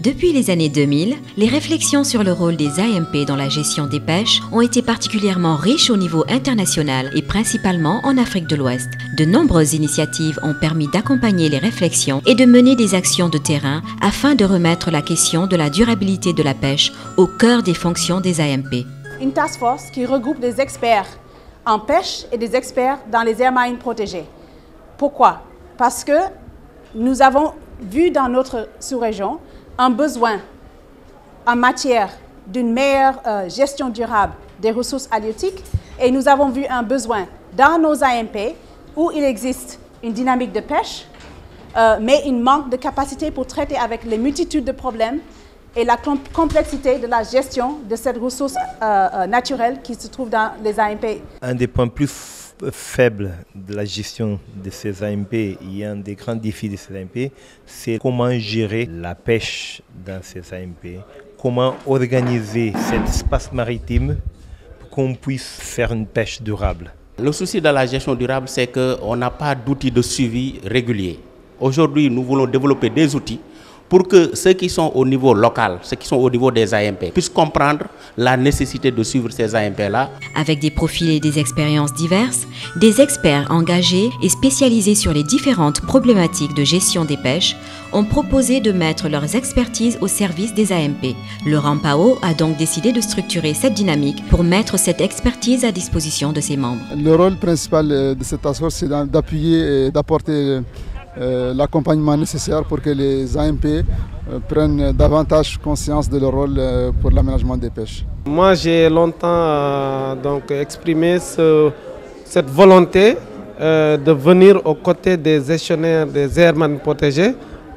Depuis les années 2000, les réflexions sur le rôle des AMP dans la gestion des pêches ont été particulièrement riches au niveau international et principalement en Afrique de l'Ouest. De nombreuses initiatives ont permis d'accompagner les réflexions et de mener des actions de terrain afin de remettre la question de la durabilité de la pêche au cœur des fonctions des AMP. Une task force qui regroupe des experts en pêche et des experts dans les aires marines protégées. Pourquoi? Parce que nous avons vu dans notre sous-région un besoin en matière d'une meilleure gestion durable des ressources halieutiques et nous avons vu un besoin dans nos AMP où il existe une dynamique de pêche, mais il manque de capacité pour traiter avec les multitudes de problèmes et la complexité de la gestion de cette ressource naturelle qui se trouve dans les AMP. Un des points plus faibles de la gestion de ces AMP et un des grands défis de ces AMP, c'est comment gérer la pêche dans ces AMP, comment organiser cet espace maritime pour qu'on puisse faire une pêche durable. Le souci de la gestion durable, c'est qu'on n'a pas d'outils de suivi réguliers. Aujourd'hui, nous voulons développer des outils pour que ceux qui sont au niveau local, ceux qui sont au niveau des AMP, puissent comprendre la nécessité de suivre ces AMP-là. Avec des profils et des expériences diverses, des experts engagés et spécialisés sur les différentes problématiques de gestion des pêches ont proposé de mettre leurs expertises au service des AMP. Le RAMPAO a donc décidé de structurer cette dynamique pour mettre cette expertise à disposition de ses membres. Le rôle principal de cette task force, c'est d'appuyer et d'apporter l'accompagnement nécessaire pour que les AMP prennent davantage conscience de leur rôle pour l'aménagement des pêches. Moi, j'ai longtemps exprimé cette volonté de venir aux côtés des gestionnaires des aires marines protégées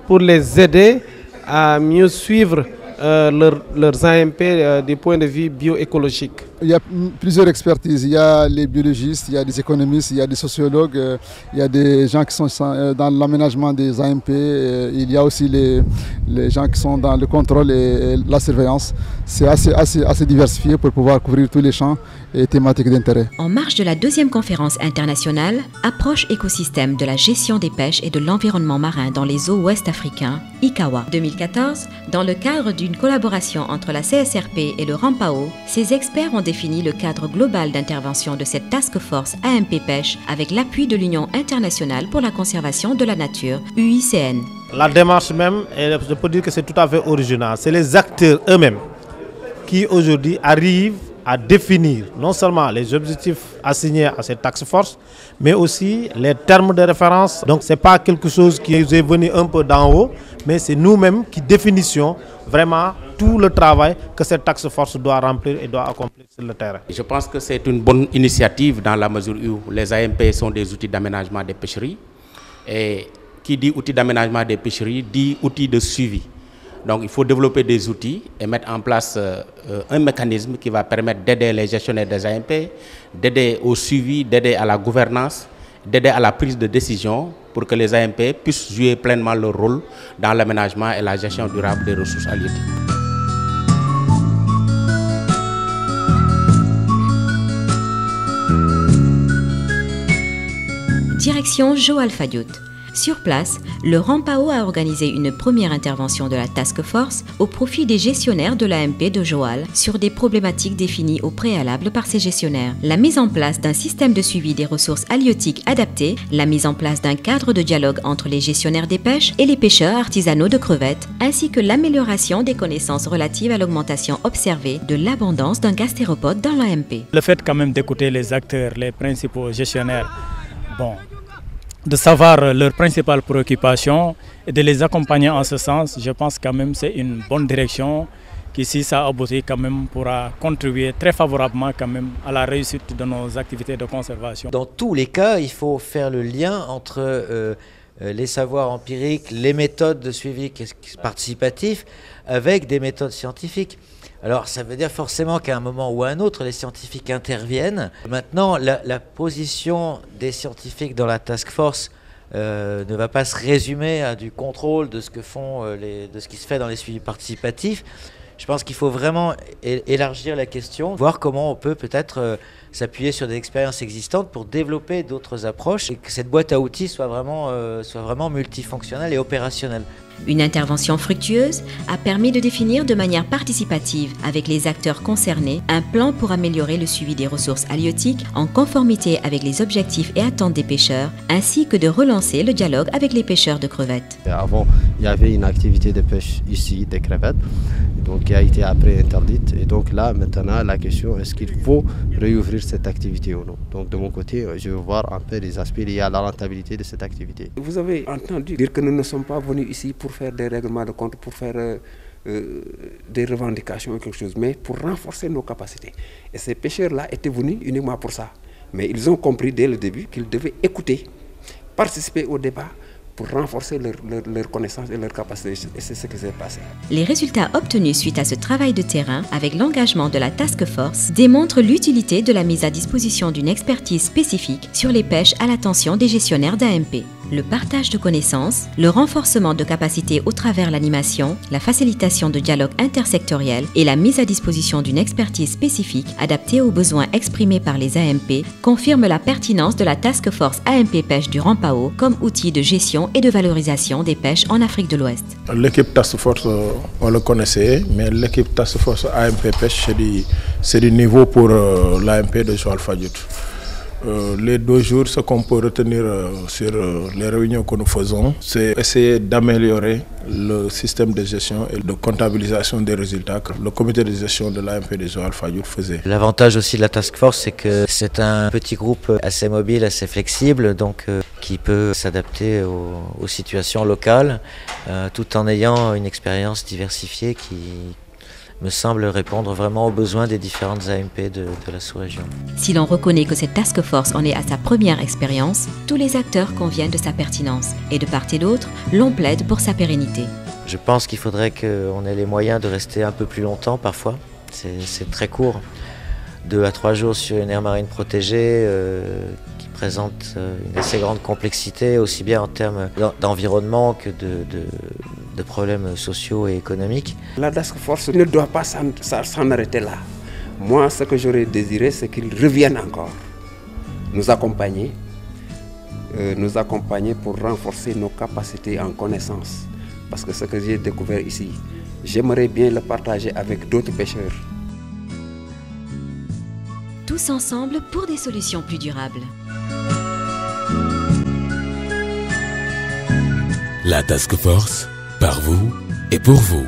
pour les aider à mieux suivre leurs AMP du point de vue bioécologique. Il y a plusieurs expertises, il y a les biologistes, il y a des économistes, il y a des sociologues, il y a des gens qui sont dans l'aménagement des AMP, il y a aussi les gens qui sont dans le contrôle et la surveillance. C'est assez diversifié pour pouvoir couvrir tous les champs et thématiques d'intérêt. En marge de la deuxième conférence internationale, Approche écosystème de la gestion des pêches et de l'environnement marin dans les eaux ouest africains, ICAWA 2014, dans le cadre d'une collaboration entre la CSRP et le RAMPAO, ces experts ont défini le cadre global d'intervention de cette task force AMP Pêche avec l'appui de l'Union internationale pour la conservation de la nature, UICN. La démarche même, je peux dire que c'est tout à fait original. C'est les acteurs eux-mêmes qui aujourd'hui arrivent à définir non seulement les objectifs assignés à cette task force, mais aussi les termes de référence. Donc ce n'est pas quelque chose qui est venu un peu d'en haut, mais c'est nous-mêmes qui définissons vraiment tout le travail que cette task force doit remplir et doit accomplir sur le terrain. Je pense que c'est une bonne initiative dans la mesure où les AMP sont des outils d'aménagement des pêcheries. Et qui dit outils d'aménagement des pêcheries dit outils de suivi. Donc il faut développer des outils et mettre en place un mécanisme qui va permettre d'aider les gestionnaires des AMP, d'aider au suivi, d'aider à la gouvernance, d'aider à la prise de décision pour que les AMP puissent jouer pleinement leur rôle dans l'aménagement et la gestion durable des ressources halieutiques. Direction Joal Fadiout. Sur place, le RAMPAO a organisé une première intervention de la Task Force au profit des gestionnaires de l'AMP de Joal sur des problématiques définies au préalable par ces gestionnaires. La mise en place d'un système de suivi des ressources halieutiques adapté, la mise en place d'un cadre de dialogue entre les gestionnaires des pêches et les pêcheurs artisanaux de crevettes, ainsi que l'amélioration des connaissances relatives à l'augmentation observée de l'abondance d'un gastéropode dans l'AMP. Le fait quand même d'écouter les acteurs, les principaux gestionnaires, de savoir leurs principales préoccupations et de les accompagner en ce sens, je pense quand même que c'est une bonne direction qui, si ça aboutit, quand même pourra contribuer très favorablement quand même à la réussite de nos activités de conservation. Dans tous les cas, il faut faire le lien entre les savoirs empiriques, les méthodes de suivi participatif avec des méthodes scientifiques. Alors ça veut dire forcément qu'à un moment ou à un autre, les scientifiques interviennent. Maintenant, la position des scientifiques dans la task force ne va pas se résumer à du contrôle de ce que font de ce qui se fait dans les suivis participatifs. Je pense qu'il faut vraiment élargir la question, voir comment on peut peut-être s'appuyer sur des expériences existantes pour développer d'autres approches et que cette boîte à outils soit vraiment multifonctionnelle et opérationnelle. Une intervention fructueuse a permis de définir de manière participative avec les acteurs concernés un plan pour améliorer le suivi des ressources halieutiques en conformité avec les objectifs et attentes des pêcheurs, ainsi que de relancer le dialogue avec les pêcheurs de crevettes. Avant, il y avait une activité de pêche ici des crevettes, donc qui a été après interdite. Et donc là, maintenant, la question est-ce qu'il faut réouvrir cette activité ou non. Donc de mon côté, je veux voir un peu les aspects liés à la rentabilité de cette activité. Vous avez entendu dire que nous ne sommes pas venus ici pour faire des règlements de compte, pour faire des revendications ou quelque chose, mais pour renforcer nos capacités. Et ces pêcheurs-là étaient venus uniquement pour ça. Mais ils ont compris dès le début qu'ils devaient écouter, participer au débat pour renforcer leur connaissance et leur capacité. Et c'est ce qui s'est passé. Les résultats obtenus suite à ce travail de terrain, avec l'engagement de la Task Force, démontrent l'utilité de la mise à disposition d'une expertise spécifique sur les pêches à l'attention des gestionnaires d'AMP. Le partage de connaissances, le renforcement de capacités au travers l'animation, la facilitation de dialogue intersectoriel et la mise à disposition d'une expertise spécifique adaptée aux besoins exprimés par les AMP confirment la pertinence de la Task Force AMP Pêche du Rampao comme outil de gestion et de valorisation des pêches en Afrique de l'Ouest. L'équipe Task Force, on le connaissait, mais l'équipe Task Force AMP Pêche, c'est du niveau pour l'AMP de Joal Fadiouth. Les 2 jours, ce qu'on peut retenir sur les réunions que nous faisons, c'est essayer d'améliorer le système de gestion et de comptabilisation des résultats que le comité de gestion de l'AMP de Joal Fadiouth faisait. L'avantage aussi de la Task Force, c'est que c'est un petit groupe assez mobile, assez flexible, donc qui peut s'adapter aux situations locales, tout en ayant une expérience diversifiée qui me semble répondre vraiment aux besoins des différentes AMP de la sous-région. Si l'on reconnaît que cette task force en est à sa première expérience, tous les acteurs conviennent de sa pertinence et de part et d'autre, l'on plaide pour sa pérennité. Je pense qu'il faudrait qu'on ait les moyens de rester un peu plus longtemps parfois. C'est très court, 2 à 3 jours sur une aire marine protégée qui présente une assez grande complexité, aussi bien en termes d'environnement que de problèmes sociaux et économiques. La Task Force ne doit pas s'en arrêter là. Moi, ce que j'aurais désiré, c'est qu'ils reviennent encore, nous accompagner pour renforcer nos capacités en connaissance. Parce que ce que j'ai découvert ici, j'aimerais bien le partager avec d'autres pêcheurs. Tous ensemble pour des solutions plus durables. La Task Force, par vous et pour vous.